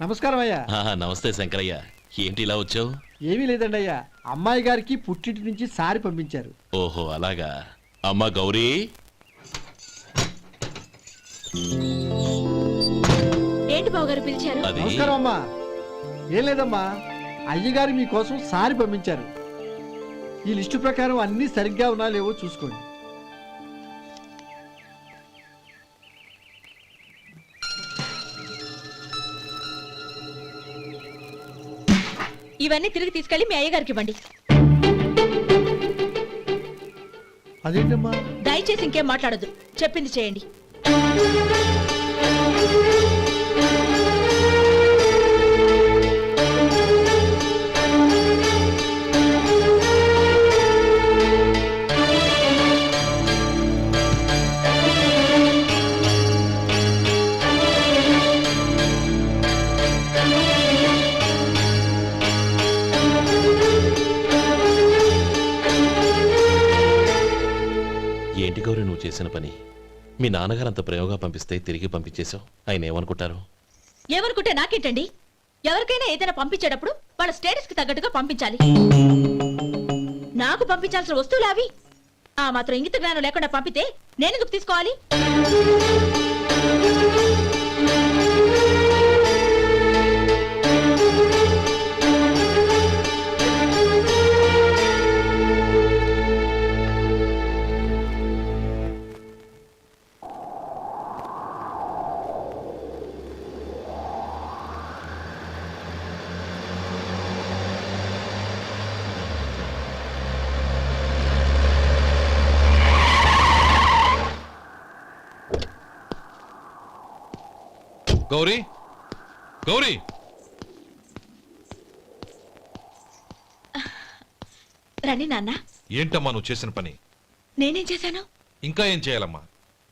నమస్కారం అయ్యా. నమస్తే శంకరయ్య, ఏంటి ఇలా వచ్చావు? ఏమీ లేదండి అయ్యా, అమ్మాయి గారికి పుట్టింటి నుంచి సారి పంపించారు. ఓహో అలాగా. అమ్మా గౌరీ, ఏంటి బావగారు పిలిచారు? అది నమస్కారం అమ్మా. ఏం లేదమ్మా, అయ్యగారు మీకోసం సారి పంపించారు. ఈ లిస్టు ప్రకారం అన్ని సరిగ్గా ఉన్నా లేవో చూసుకోండి. ఇవన్నీ తిరిగి తీసుకెళ్లి మీ అయ్యగారికి ఇవ్వండి. అదేంటమ్మా? దయచేసి ఇంకేం మాట్లాడొద్దు, చెప్పింది చేయండి. ఏంటి గౌరీ నువ్వు చేసిన పని? మీ నాన్నగారు అంత ప్రేమగా పంపిస్తే తిరిగి పంపించేశావు. ఆయన ఏమనుకుంటారు? ఏమనుకుంటే నాకేంటండి? ఎవరికైనా ఏదైనా పంపించేటప్పుడు వాళ్ళ స్టేటస్ కి తగ్గట్టుగా పంపించాలి. నాకు పంపించాల్సిన వస్తువులు అవి. ఆ మాత్రం ఇంగిత జ్ఞానం లేకుండా పంపితే నేనెందుకు తీసుకోవాలి? గౌరీ, గౌరీ, రండి నాన్న. ఏంటమ్మా నువ్వు చేసిన పని? నేనేం చేశాను? ఇంకా ఏం చేయాలమ్మా?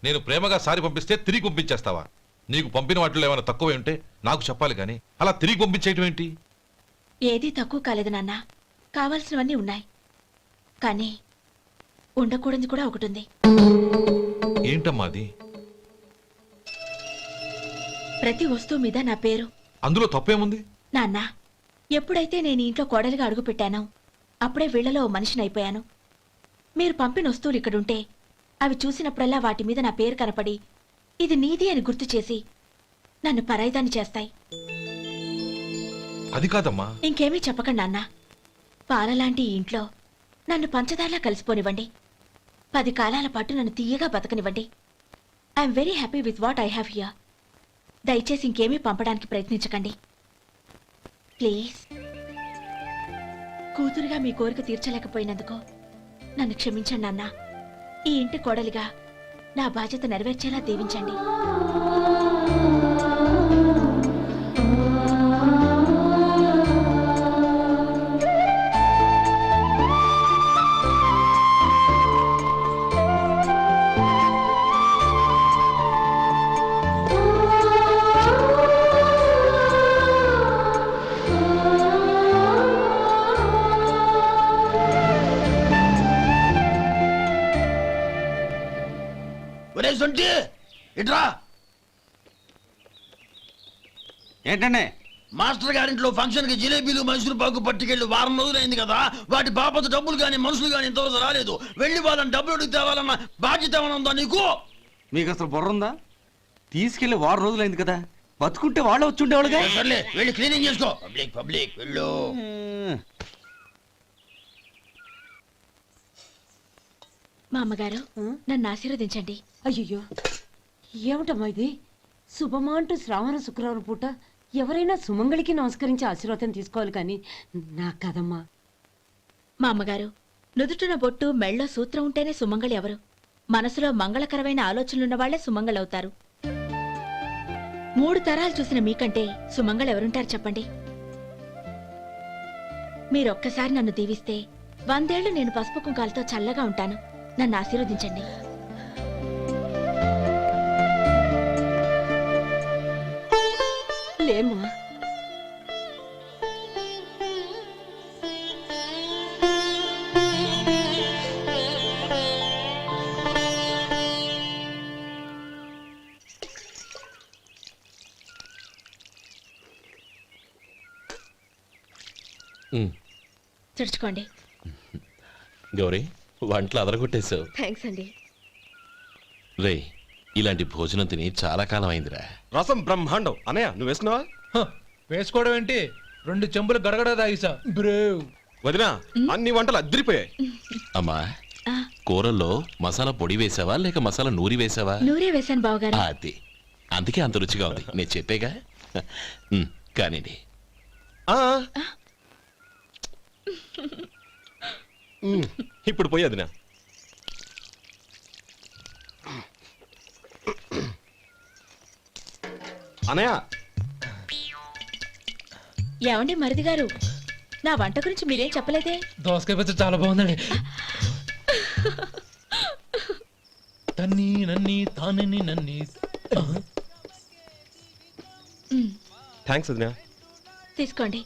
నేను ప్రేమగా సారి పంపిస్తే తిరిగి పంపించేస్తావా? నీకు పంపిన వాటిలో ఏమైనా తక్కువ ఉంటే నాకు చెప్పాలి కానీ అలా తిరిగి పంపించేయటం ఏంటి? ఏదీ తక్కువ కాలేదు నాన్న, కావాల్సినవన్నీ ఉన్నాయి. కానీ ఉండకూడదు కూడా ఒకటి ఉంది. ఏంటమ్మా అది? ప్రతి వస్తువు మీద నా పేరు. అందులో తప్పేముంది? నాన్న, ఎప్పుడైతే నేను ఇంట్లో కోడలిగా అడుగు పెట్టానో అప్పుడే వీళ్లలో ఓ మనిషిని అయిపోయాను. మీరు పంపిన వస్తువులు ఇక్కడుంటే అవి చూసినప్పుడల్లా వాటి మీద నా పేరు కనపడి ఇది నీది అని గుర్తు చేసి నన్ను పరాయిదాన్ని చేస్తాయి. అది కాదమ్మా. ఇంకేమీ చెప్పకండి నాన్న. పాలలాంటి ఈ ఇంట్లో నన్ను పంచదారలా కలిసిపోనివ్వండి. 10 కాలాల పాటు నన్ను తీయగా బతకనివ్వండి. I'm very happy with what I have here. దయచేసి ఇంకేమీ పంపడానికి ప్రయత్నించకండి ప్లీజ్. కూతురుగా మీ కోరిక తీర్చలేకపోయినందుకు నన్ను క్షమించండి నాన్న. ఈ ఇంటి కోడలిగా నా బాధ్యత నెరవేర్చేలా దీవించండి. ఇట్రా. ఏంటండి? మాస్టర్ గారింట్లో ఫంక్షన్ కి జిలేబీలు మైసూరు పాకు పట్టుకెళ్ళి వారం రోజులైంది కదా. వాటి బాపత డబ్బులు గాని మనుషులు గాని ఇంతవరకు రాలేదు. వెళ్ళి వాళ్ళని డబ్బులు అడిగి తేవాలన్న బాధ్యత ఏమైనా ఉందా నీకు? మీకు అసలు బుర్ర ఉందా? తీసుకెళ్లి వారం రోజులైంది కదా, బతుకుంటే వాళ్ళు వచ్చి ఉండేవాళ్ళుగా. సర్లే వెళ్ళి క్లీనింగ్ చేసుకో. పబ్లిక్ పబ్లిక్ వెళ్ళు. మా అమ్మగారు నన్ను ఆశీర్వదించండి. అయ్యో, ఏమిటమ్మా ఇది? శుభమా అంటూ శ్రావణ శుక్రవారం పూట ఎవరైనా సుమంగళికి నమస్కరించి ఆశీర్వాదం తీసుకోవాలి కానీ నా కదమ్మా. మా అమ్మగారు, నుదుటిన బొట్టు మెళ్ళో సూత్రం ఉంటేనే సుమంగళి ఎవరు? మనసులో మంగళకరమైన ఆలోచనలున్న వాళ్లే సుమంగళవుతారు. 3 తరాలు చూసిన మీకంటే సుమంగళ ఎవరుంటారు చెప్పండి? మీరొక్కసారి నన్ను దీవిస్తే 100 ఏళ్లు నేను పసుపు కుంకాలతో చల్లగా ఉంటాను. నన్ను ఆశీర్వదించండి. లేమ్మా, ఉమ్, తుడుచుకోండి. గౌరీ వంటలు అదరగొట్టేశావు. థ్యాంక్స్ అండి. రే ఇలాంటి భోజనం తిని చాలా కాలం అయిందిరా. రసం బ్రహ్మాండం అనయ్య నువ్వు వేసుకున్నావా? వేసుకోవడం ఏంటి, 2 చెంబులు గడగడ తాగిసా బ్రేవ్. వదినా అన్ని వంటలు అద్దరిపోయాయి. అమ్మా ఆ, కూరల్లో మసాలా పొడి వేసావా లేక మసాలా నూరి వేసావా? నూరే వేశాను బావగారు. అది అందుకే అంత రుచిగా ఉంది. నేను చెప్పేగా. కానివ్వండి. ఆ. ఇప్పుడు పోయి వదినా. అనయ్య ఏమండి మరిది గారు, నా వంట గురించి మీరేం చెప్పలేదే? దోసకాయ పచ్చడి చాలా బాగుందండి. తన్ని నన్ని తానని నన్ని. థ్యాంక్స్ వదినా. తీసుకోండి.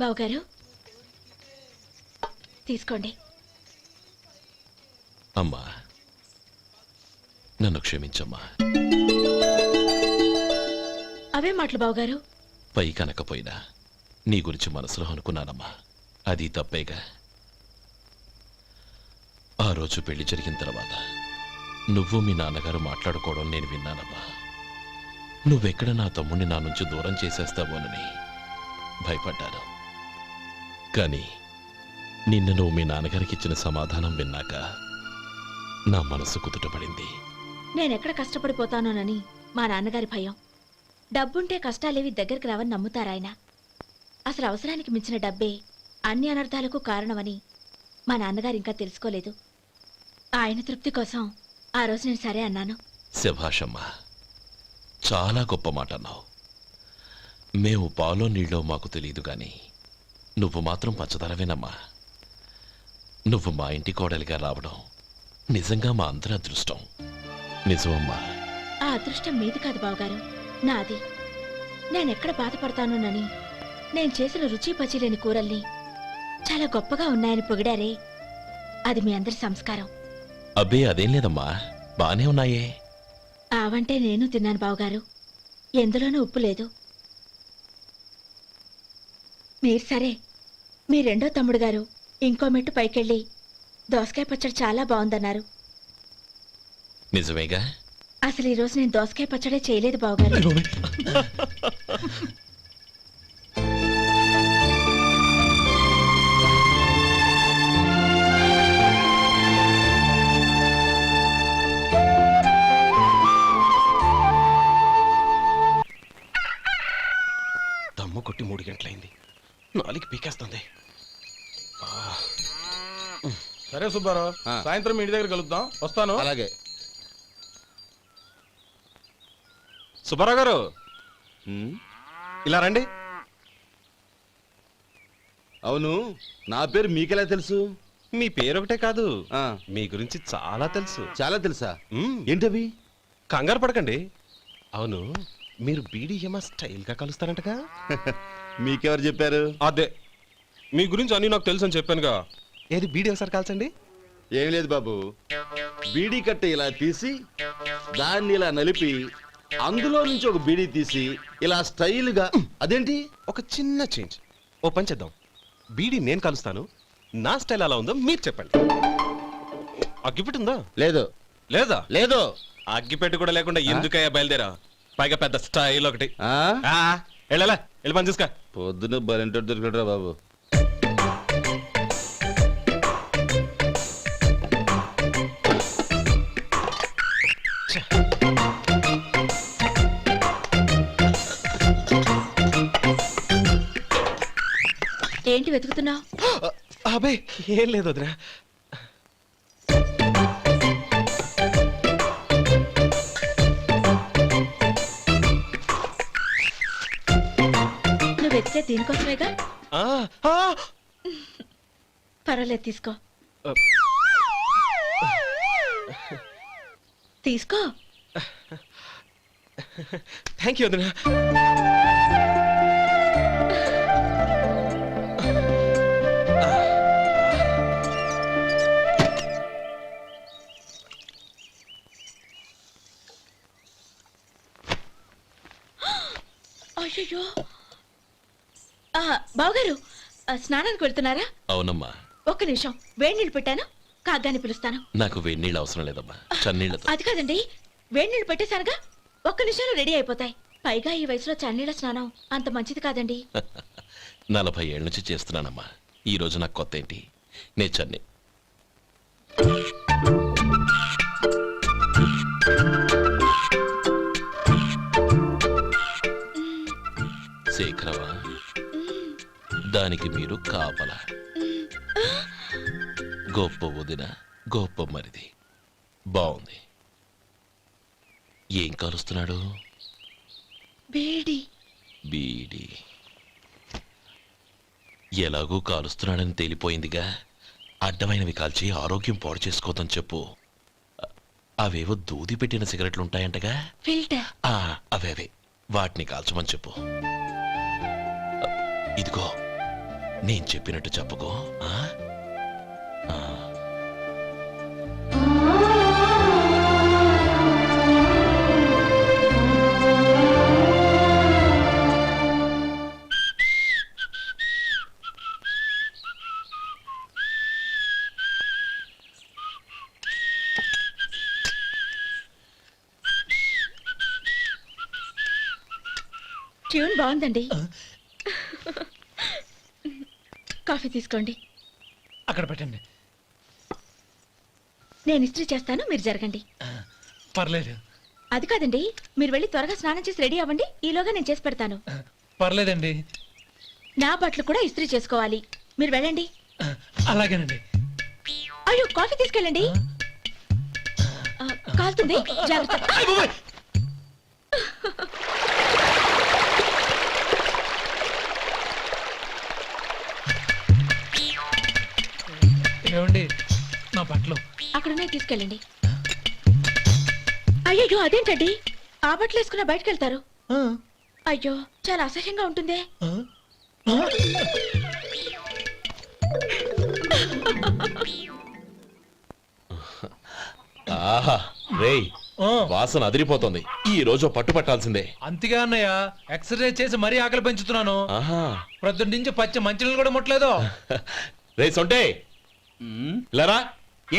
బావగారు తీసుకోండి. అమ్మా నన్ను క్షమించమ్మా. అవే మాటలు బావగారు. పై కనకపోయినా నీ గురించి మనసులో అనుకున్నానమ్మా. అది తప్పేగా. ఆ రోజు పెళ్లి జరిగిన తర్వాత నువ్వు మీ నాన్నగారు మాట్లాడుకోవడం నేను విన్నానమ్మా. నువ్వెక్కడ నా తమ్ముడిని నా నుంచి దూరం చేసేస్తావోనని భయపడ్డాను. కానీ నిన్న నువ్వు మీ నాన్నగారికి ఇచ్చిన సమాధానం విన్నాక నా మనసు కుదుటపడింది. నేనెక్కడ కష్టపడిపోతానోనని మా నాన్నగారి భయం. డబ్బుంటే కష్టాలేవి దగ్గరికి రావని నమ్ముతారాయన. అసలు అవసరానికి మించిన డబ్బే అన్ని అనర్థాలకు కారణమని మా నాన్నగారు ఇంకా తెలుసుకోలేదు. ఆయన తృప్తి కోసం ఆ రోజు నేను సరే అన్నాను. శభాషమ్మా, చాలా గొప్ప మాట అన్నావు. మేము పాలో నీళ్ళో మాకు తెలియదు గాని నువ్వు మాత్రం పచ్చదరవేనమ్మా. నువ్వు మా ఇంటి కోడలిగా రావడం నిజంగా మా అందరి అదృష్టం. నిజమమ్మా. ఆ అదృష్టం మీది కాదు బావగారు, నాది. నేనెక్కడ బాధపడతానోనని నేను చేసిన రుచి పచిలేని కూరల్ని చాలా గొప్పగా ఉన్నాయని పొగిడారే, అది మీ అందరి సంస్కారం. అబ్బే అదేం లేదమ్మా, బానే ఉన్నాయే. ఆవంటే నేను తిన్నాను బావగారు, ఎందులోనూ ఉప్పు లేదు. మీరు సరే, మీ రెండో తమ్ముడు గారు ఇంకో మెట్టు పైకెళ్ళి దోసకాయ పచ్చడి చాలా బాగుందన్నారు. నిజమేగా? అసలు ఈరోజు నేను దోసకాయ పచ్చడే చేయలేదు బావగారు. దమ్ము కొట్టి 3 గంటలైంది. 4కి పీకేస్తుంది. సరే సుబ్బారావు, సాయంత్రం మీ ఇంటి దగ్గర కలుద్దాం. వస్తాను. అలాగే. సుబ్బారావు గారు ఇలా రండి. అవును, నా పేరు మీకెలా తెలుసు? మీ పేరు ఒకటే కాదు, మీ గురించి చాలా తెలుసు. చాలా తెలుసా? ఏంటవి? కంగారు పడకండి. అవును, మీరు బీడీఎం స్టైల్గా కలుస్తారంటగా? మీకెవరు చెప్పారు? అదే, మీ గురించి అన్ని నాకు తెలుసు అని చెప్పానుగా. ఏది బీడీ ఒకసారి కాల్చండి. ఏం లేదు బాబు, బీడీ కట్ట ఇలా తీసి దాన్ని ఇలా నలిపి అందులో నుంచి ఒక బీడీ తీసి ఇలా స్టైల్గా. అదేంటి? ఒక చిన్న చేంజ్. ఓ పని చేద్దాం, బీడీ నేను కలుస్తాను, నా స్టైల్ అలా ఉందో మీరు చెప్పండి. అగ్గిపెట్టి ఉందా? లేదు. లేదా? లేదు. అగ్గిపెట్టి కూడా లేకుండా ఎందుకయ్యా బయలుదేరా? పైగా పెద్ద స్టైల్ ఒకటి. ఆ? వెళ్ళాలా, వెళ్ళి పని చూసుకో. పొద్దున బరింటోడు దొరికడరా బాబు. ఏంటి వెతుకుతున్నావు? అబే ఏం లేదు వదినా. నువ్వు వెతికే దీనికోసమేగా. ఆ, ఆ. పర్వాలేదు, తీసుకో. తీసుకో. థ్యాంక్ యూ వదినా. బావగారు స్నానానికి వెళ్తున్నారా? అవునమ్మా. ఒక్క నిమిషం, వేడి నీళ్ళు పెట్టాను, కాగ్గాని పిలుస్తాను. నాకు వేడి నీళ్ళు అవసరం లేదమ్మా, చన్నీళ్ళతో. అది కాదండి, వేడి నీళ్ళు పెట్టేశానుగా, ఒక్క నిమిషంలో రెడీ అయిపోతాయి. పైగా ఈ వయసులో చన్నీళ్ళ స్నానం అంత మంచిది కాదండి. 40 ఏళ్ళ నుంచి చేస్తున్నానమ్మా. ఈ రోజు నాకు కొత్త ఏంటి? నే చన్నీ. శేఖరవా, దానికి మీరు కాపల. గొప్ప వదిన, గొప్ప మరిది. బాగుంది. ఏం కలుస్తున్నాడు? వేడి. బీడి. ఎలాగూ కాలుస్తున్నాడని తేలిపోయిందిగా. అడ్డమైనవి కాల్చి ఆరోగ్యం పాడు చేసుకోదని చెప్పు. అవేవో దూది పెట్టిన సిగరెట్లుంటాయంటగా. ఫిల్టర్. అవే వాటిని కాల్చమని చెప్పు. ఇదిగో, నేను చెప్పినట్టు చెప్పుకో. ట్యూన్ బాగుందండి. కాఫీ తీసుకోండి. అక్కడ పెట్టండి. నేను ఇస్త్రీ చేస్తాను, మీరు జరగండి. పర్లేదు. అది కాదండి, మీరు వెళ్ళి త్వరగా స్నానం చేసి రెడీ అవ్వండి, ఈలోగా నేను చేసి పెడతాను. పర్లేదండి. నా బట్టలు కూడా ఇస్త్రీ చేసుకోవాలి, మీరు వెళ్ళండి. అలాగేనండి. అయ్యో, కాఫీ తీసుకెళ్ళండి. కాలుతుంది, జాగ్రత్త. ఏమండి, నా బట్టలు అక్కడున్నాయి, తీసుకెళ్ళండి. అయ్యో, అదేంటండి, ఆ బట్టలు వేసుకున్న బయటకు వెళ్తారు? అయ్యో, చాలా అసహ్యంగా ఉంటుందే. ఆహా రేయ్, వాసన అదిరిపోతుంది. ఈ రోజు పట్టు పట్టాల్సిందే. అంతగా అన్నయ్య, ఎక్సర్సైజ్ చేసి మరీ ఆకలి పెంచుతున్నాను. ఆహా, ప్రొద్దున నుంచి పచ్చి మంచినీళ్ళు కూడా ముట్టలేదు. రే సొంటే, లరా.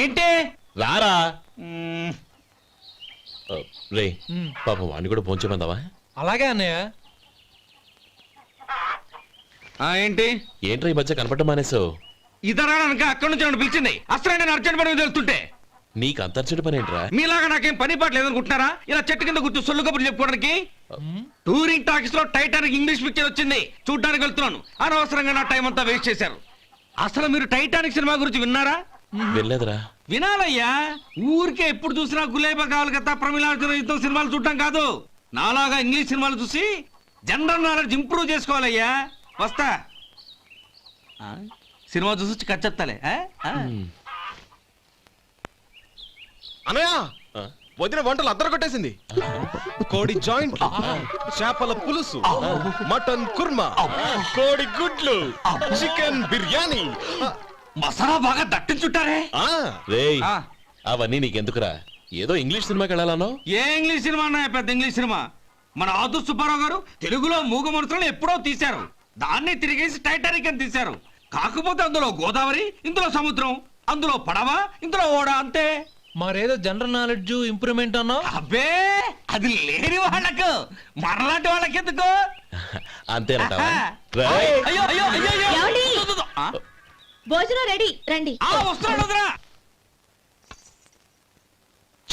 ఏంటి? రారా. రే, పాపం వాడిని కూడా పోంచమందావా? అలాగే అన్నయ్య. ఏంటి? ఏంట్రా ఈ మధ్య కనపడడం మానేసావు? ఇదరా అక్కడి నుంచి నన్ను పిలిచింది. అసలు నేను అర్జెంట్ పని వెళ్తుంటే నీకు అంతర్చడి పని ఏంట్రా? మీలాగా నాకేం పని పాట లేదనుకుంటున్నారా? ఇలా చెట్టు కింద కూర్చో సొల్లు కబుర్లు చెప్పుకోవడానికి. టూరింగ్ టాకీస్ లో టైటానిక్ ఇంగ్లీష్ పిక్చర్ వచ్చింది, చూడ్డానికి వెళ్తున్నాను. అనవసరంగా నా టైం అంతా వేస్ట్ చేశారు. అసలు మీరు టైటానిక్ సినిమా గురించి విన్నారా? వెళ్ళలేదురా. వినాలయ్యా. ఊరికే ఎప్పుడు చూసినా గులేబా కావాలి కదా, ప్రమిళార్జున యుద్ధం సినిమాలు చూడటం కాదు. నాలాగా ఇంగ్లీష్ సినిమాలు చూసి జనరల్ నాలెడ్జ్ ఇంప్రూవ్ చేసుకోవాలయ్యా. వస్తా. సినిమా చూసి కచ్చెత్తాలే. అనయా, వదిన వంటలు అద్దరు కొట్టేసింది. కోడి జాయింట్, చేపల పులుసు, మటన్ కుర్మా, కోడి గుడ్లు, చికెన్ బిర్యానీ, మసాలా బాగా దట్టించుంటారే. రేయ్, అవన్నీ నీకెందుకురా? ఏదో ఇంగ్లీష్ సినిమాకి వెళ్ళాలనో? ఏ ఇంగ్లీష్ సినిమా అన్నాయా? పెద్ద ఇంగ్లీష్ సినిమా. మన ఆదు సుబ్బారావు గారు తెలుగులో మూగమరుతులను ఎప్పుడో తీశారు. దాన్ని తిరిగేసి టైటానిక్ అని తీశారు. కాకపోతే అందులో గోదావరి, ఇందులో సముద్రం, అందులో పడవ, ఇందులో ఓడ, అంతే. మరేదో జనరల్ నాలెడ్జ్ ఇంప్రూవ్మెంట్ అన్నా? అబ్బే, అది లేని వాళ్ళకు, మరలాంటి వాళ్ళకి ఎందుకు? అంతేనంటావా? అయ్యో అయ్యో అయ్యో అయ్యో. ఏమండి? ఆ? భోజనం రెడీ, రండి. వస్తున్నాడు వదరా.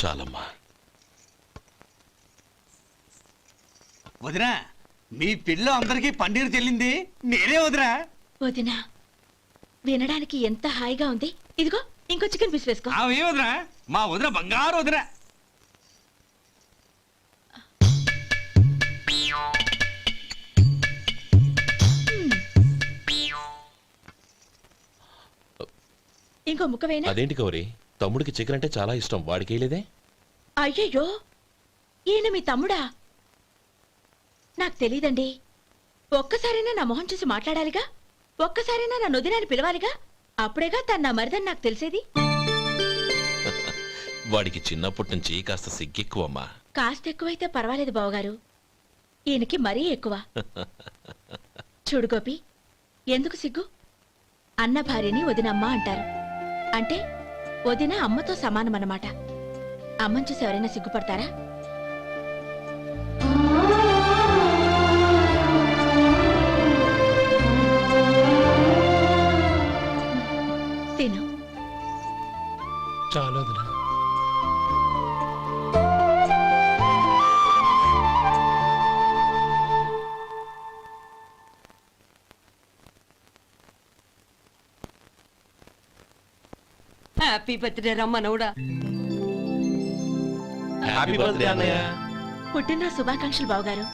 చాలమ్మా. వదినా, మీ పిల్ల అందరికీ పన్నీరు చెల్లింది నేనే వదినా. వదినా, వినడానికి ఎంత హాయిగా ఉంది. ఇదిగో ఇంకో చికెన్ పీస్ వేసుకో. ఏ వదినా, మా వదిన బంగారు వదినా. ఇంకో ముక్క వేయనా? అదేంటి గౌరీ, తమ్ముడికి చికెన్ అంటే చాలా ఇష్టం, వాడికి వేయలేదే? అయ్యయ్యో, ఈయన మీ తమ్ముడా? నాకు తెలీదండి. ఒక్కసారైనా నా మొహం చూసి మాట్లాడాలిగా, ఒక్కసారైనా నా నొదినాన్ని పిలవాలిగా, అప్పుడేగా తన నా మరిదని నాకు తెలిసేది. వాడికి చిన్నప్పటి నుంచి కాస్త సిగ్గెక్కువమ్మా. కాస్త ఎక్కువైతే పర్వాలేదు బావగారు, ఈయనకి మరీ ఎక్కువ. చూడు గోపి, ఎందుకు సిగ్గు? అన్న భార్యని వదినమ్మ అంటారు. అంటే వదిన అమ్మతో సమానమన్నమాట. అమ్మని చూసి ఎవరైనా సిగ్గుపడతారా? తిను. చాలా వదినా. హ్యాపీ బర్త్డే రా మనవడా. హ్యాపీ బర్త్డే అన్నయ్య. పుట్టిన శుభాకాంక్షలు బావగారు.